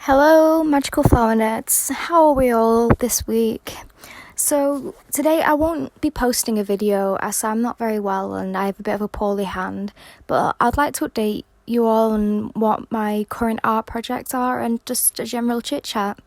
Hello, Magical Flower Nets. How are we all this week? So, today I won't be posting a video as I'm not very well and I have a bit of a poorly hand, but I'd like to update you all on what my current art projects are and just a general chit chat.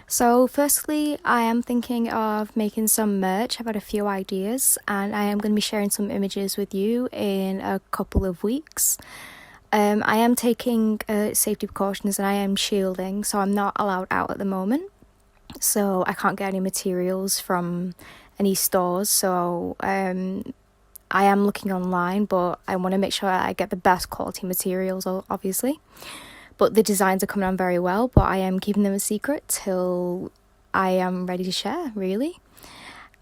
So, firstly, I am thinking of making some merch. I've had a few ideas and I am going to be sharing some images with you in a couple of weeks. I am taking safety precautions and I am shielding, so I'm not allowed out at the moment. So I can't get any materials from any stores. So I am looking online, but I want to make sure I get the best quality materials, obviously. But the designs are coming on very well, but I am keeping them a secret till I am ready to share, really.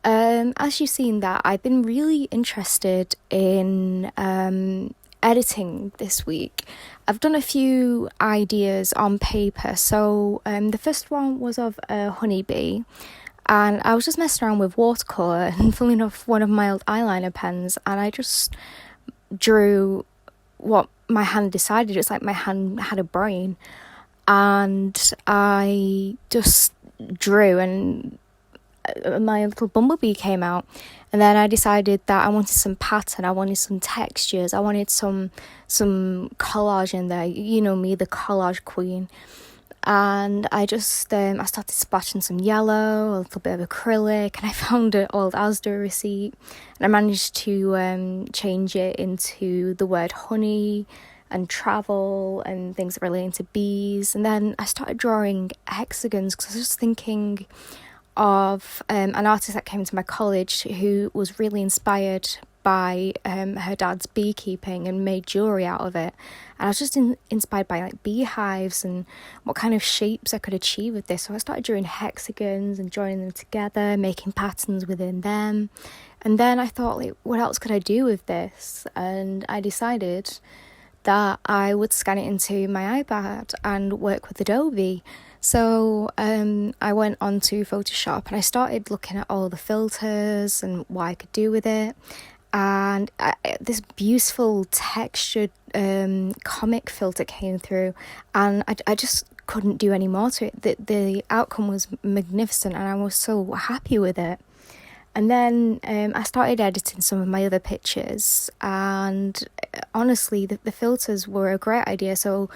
As you've seen that, I've been really interested in editing this week. I've done a few ideas on paper. So the first one was of a honeybee, and I was just messing around with watercolour and filling off one of my old eyeliner pens, and I just drew what my hand decided. It's like my hand had a brain, and I just drew, and my little bumblebee came out. And then I decided that I wanted some pattern, I wanted some textures, I wanted some collage in there. You know me, the collage queen. And I just I started splashing some yellow, a little bit of acrylic, and I found an old Asda receipt, and I managed to change it into the word honey and travel and things relating to bees. And then I started drawing hexagons because I was just thinking of an artist that came to my college who was really inspired by her dad's beekeeping and made jewellery out of it. And I was just inspired by like beehives and what kind of shapes I could achieve with this. So I started drawing hexagons and joining them together, making patterns within them. And then I thought, like, what else could I do with this? And I decided that I would scan it into my iPad and work with Adobe. So I went onto Photoshop and I started looking at all the filters and what I could do with it. And this beautiful textured comic filter came through, and I just couldn't do any more to it. The outcome was magnificent and I was so happy with it. And then I started editing some of my other pictures, and honestly, the filters were a great idea. So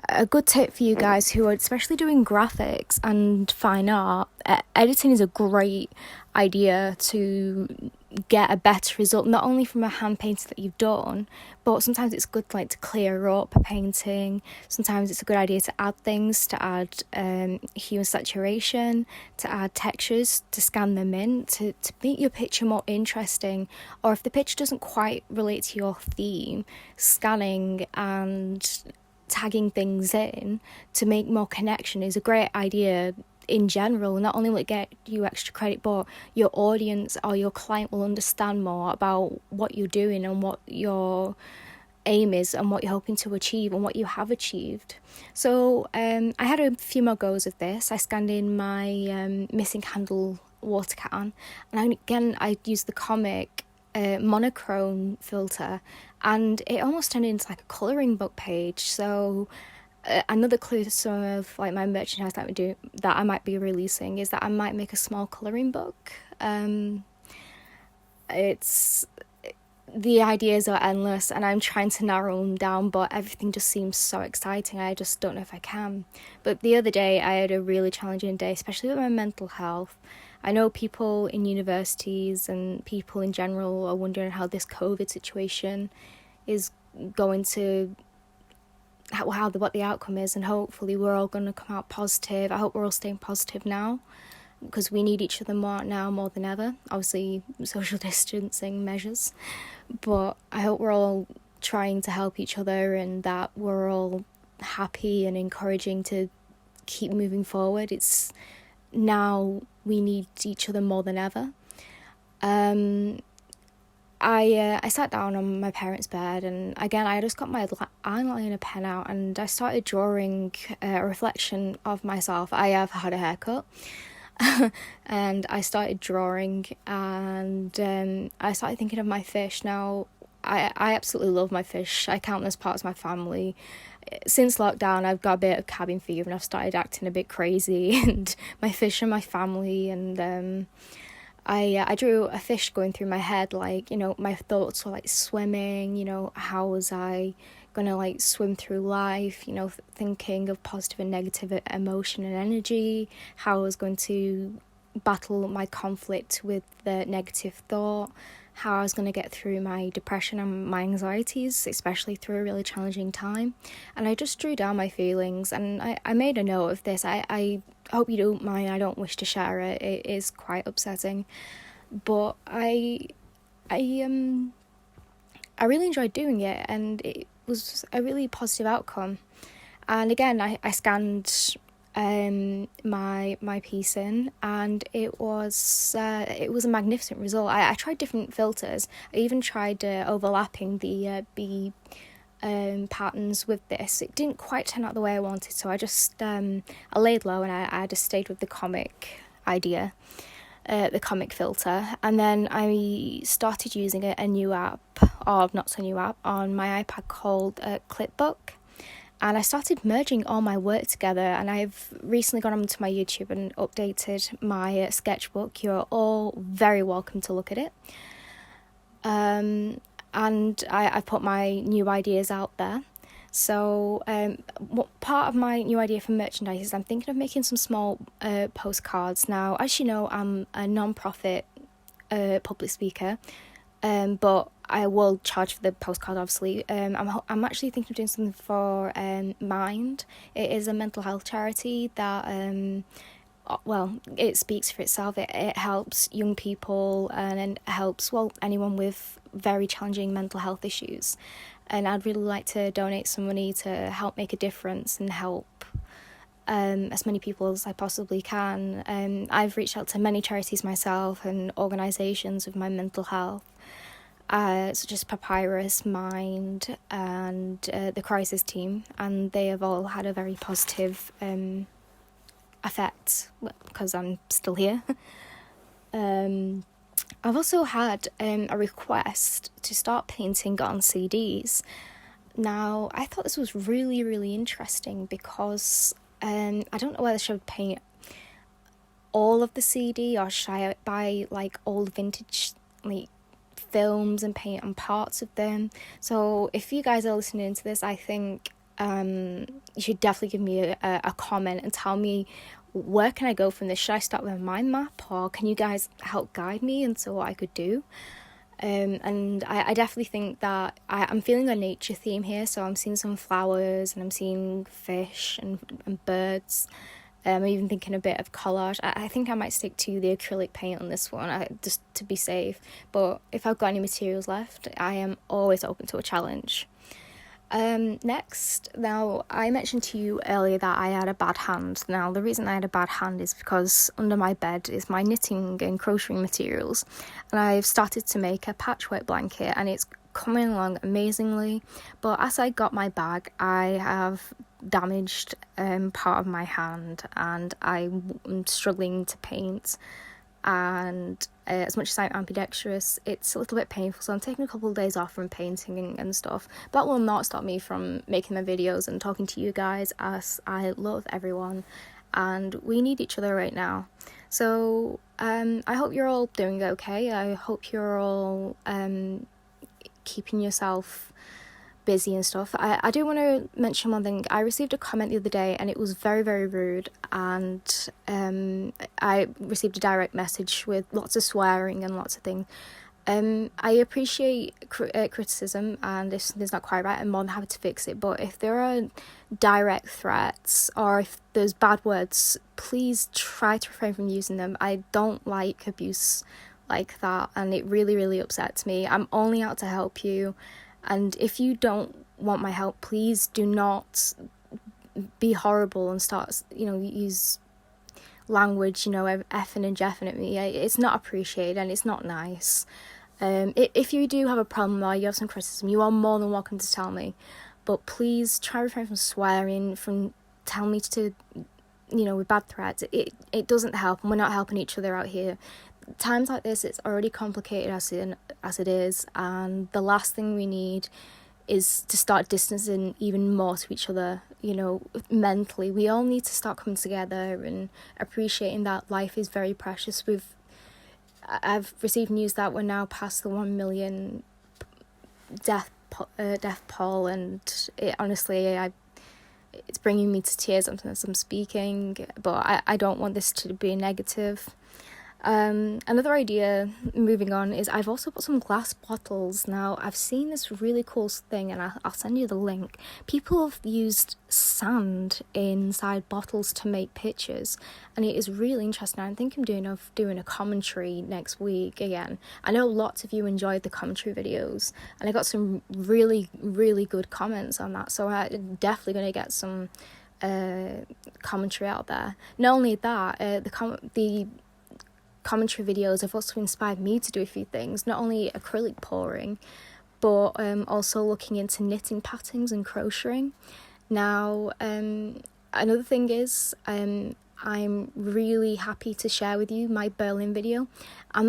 a good tip for you guys who are especially doing graphics and fine art, editing is a great idea to get a better result, not only from a hand painting that you've done, but sometimes it's good to clear up a painting. Sometimes it's a good idea to add things, to add hue and saturation, to add textures, to scan them in, to make your picture more interesting. Or if the picture doesn't quite relate to your theme, scanning and tagging things in to make more connection is a great idea. In general, not only will it get you extra credit, but your audience or your client will understand more about what you're doing and what your aim is and what you're hoping to achieve and what you have achieved. So I had a few more goes of this. I scanned in my missing handle water can, and I used the comic monochrome filter, and it almost turned into like a colouring book page. So another clue to some of my merchandise that I might be releasing is that I might make a small colouring book. It's the ideas are endless and I'm trying to narrow them down, but everything just seems so exciting. I just don't know if I can. But the other day I had a really challenging day, especially with my mental health. I know people in universities and people in general are wondering how this COVID situation is going to what the outcome is, and hopefully we're all going to come out positive. I hope we're all staying positive now, because we need each other more than ever. Obviously social distancing measures, but I hope we're all trying to help each other and that we're all happy and encouraging to keep moving forward. It's now we need each other more than ever. I sat down on my parents' bed, and again I just got my eyeliner pen out and I started drawing a reflection of myself. I have had a haircut and I started drawing, and I started thinking of my fish. Now I absolutely love my fish. I count them as part of my family. since lockdown, I've got a bit of cabin fever and I've started acting a bit crazy, and my fish are my family, and I drew a fish going through my head, like, my thoughts were like swimming, how was I gonna like swim through life, thinking of positive and negative emotion and energy, how I was going to battle my conflict with the negative thought, how I was going to get through my depression and my anxieties, especially through a really challenging time. And I just drew down my feelings, and I made a note of this. I hope you don't mind, I don't wish to share it. It is quite upsetting. But I really enjoyed doing it, and it was a really positive outcome. And again, I scanned my piece in, and it was a magnificent result. I tried different filters. I even tried overlapping the bee patterns with this. It didn't quite turn out the way I wanted, so I just I laid low, and I just stayed with the comic idea, the comic filter. And then I started using a new app, or not so new app, on my iPad called Clipbook. And I started merging all my work together, and I've recently gone onto my YouTube and updated my sketchbook. You're all very welcome to look at it. And I put my new ideas out there. So part of my new idea for merchandise is I'm thinking of making some small postcards. Now, as you know, I'm a non-profit public speaker, but I will charge for the postcard, obviously. I'm actually thinking of doing something for Mind. It is a mental health charity that, it speaks for itself. It helps young people, and it helps, anyone with very challenging mental health issues. And I'd really like to donate some money to help make a difference and help as many people as I possibly can. I've reached out to many charities myself and organisations with my mental health, such as Papyrus, Mind, and the Crisis Team, and they have all had a very positive effect because I'm still here. I've also had a request to start painting on CDs. Now, I thought this was really, really interesting because I don't know whether I should paint all of the CD, or should I buy like old vintage like films and paint on parts of them. So if you guys are listening to this, I think you should definitely give me a comment and tell me, where can I go from this? Should I start with a mind map, or can you guys help guide me into what I could do? And I definitely think that I'm feeling a nature theme here, so I'm seeing some flowers, and I'm seeing fish and birds. I'm even thinking a bit of collage. I think I might stick to the acrylic paint on this one, just to be safe. But if I've got any materials left, I am always open to a challenge. Next, now, I mentioned to you earlier that I had a bad hand. Now, the reason I had a bad hand is because under my bed is my knitting and crocheting materials, and I've started to make a patchwork blanket, and it's coming along amazingly. But as I got my bag, I have damaged part of my hand, and I'm struggling to paint. And as much as I'm ambidextrous, it's a little bit painful, so I'm taking a couple of days off from painting and stuff. That will not stop me from making my videos and talking to you guys, as I love everyone and we need each other right now. So I hope you're all doing okay. I hope you're all keeping yourself busy and stuff. I do want to mention one thing. I received a comment the other day, and it was very, very rude, and I received a direct message with lots of swearing and lots of things. I appreciate criticism, and if something's not quite right, I'm more than happy to fix it. But if there are direct threats, or if there's bad words, please try to refrain from using them. I don't like abuse like that, and it really, really upsets me. I'm only out to help you. And if you don't want my help, please do not be horrible and start, use language, effing and jeffing at me. It's not appreciated, and it's not nice. If you do have a problem or you have some criticism, you are more than welcome to tell me. But please try to refrain from swearing, from telling me to, with bad threats. It doesn't help, and we're not helping each other out here. Times like this, it's already complicated as it is, and the last thing we need is to start distancing even more to each other, you know, mentally. We all need to start coming together and appreciating that life is very precious. I've received news that we're now past the 1 million death poll, and it honestly, it's bringing me to tears as I'm speaking, but I don't want this to be a negative. Another idea, moving on, is I've also got some glass bottles. Now, I've seen this really cool thing, and I'll send you the link. People have used sand inside bottles to make pictures, and it is really interesting. I think I'm doing a commentary next week again. I know lots of you enjoyed the commentary videos, and I got some really, really good comments on that, so I'm definitely going to get some commentary out there. Not only that, the commentary videos have also inspired me to do a few things, not only acrylic pouring, but also looking into knitting patterns and crocheting. Now, another thing is, I'm really happy to share with you my Berlin video. I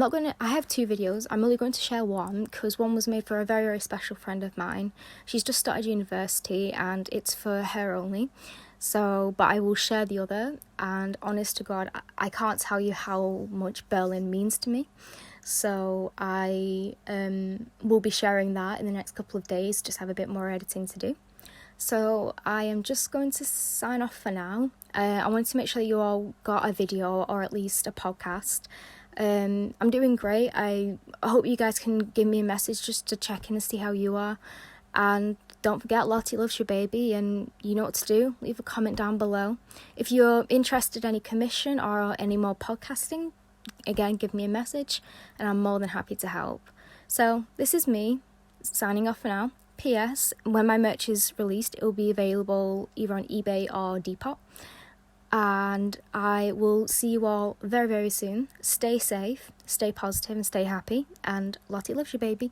have 2 videos. I'm only going to share one because one was made for a very, very special friend of mine. She's just started university and it's for her only. So, but I will share the other, and honest to God, I can't tell you how much Berlin means to me. So I will be sharing that in the next couple of days, just have a bit more editing to do. So I am just going to sign off for now. I wanted to make sure that you all got a video or at least a podcast. I'm doing great. I hope you guys can give me a message just to check in and see how you are. And don't forget, Lottie loves your baby, and you know what to do. Leave a comment down below. If you're interested in any commission or any more podcasting, again, give me a message, and I'm more than happy to help. So this is me, signing off for now. P.S. When my merch is released, it will be available either on eBay or Depop. And I will see you all very, very soon. Stay safe, stay positive, and stay happy. And Lottie loves your baby.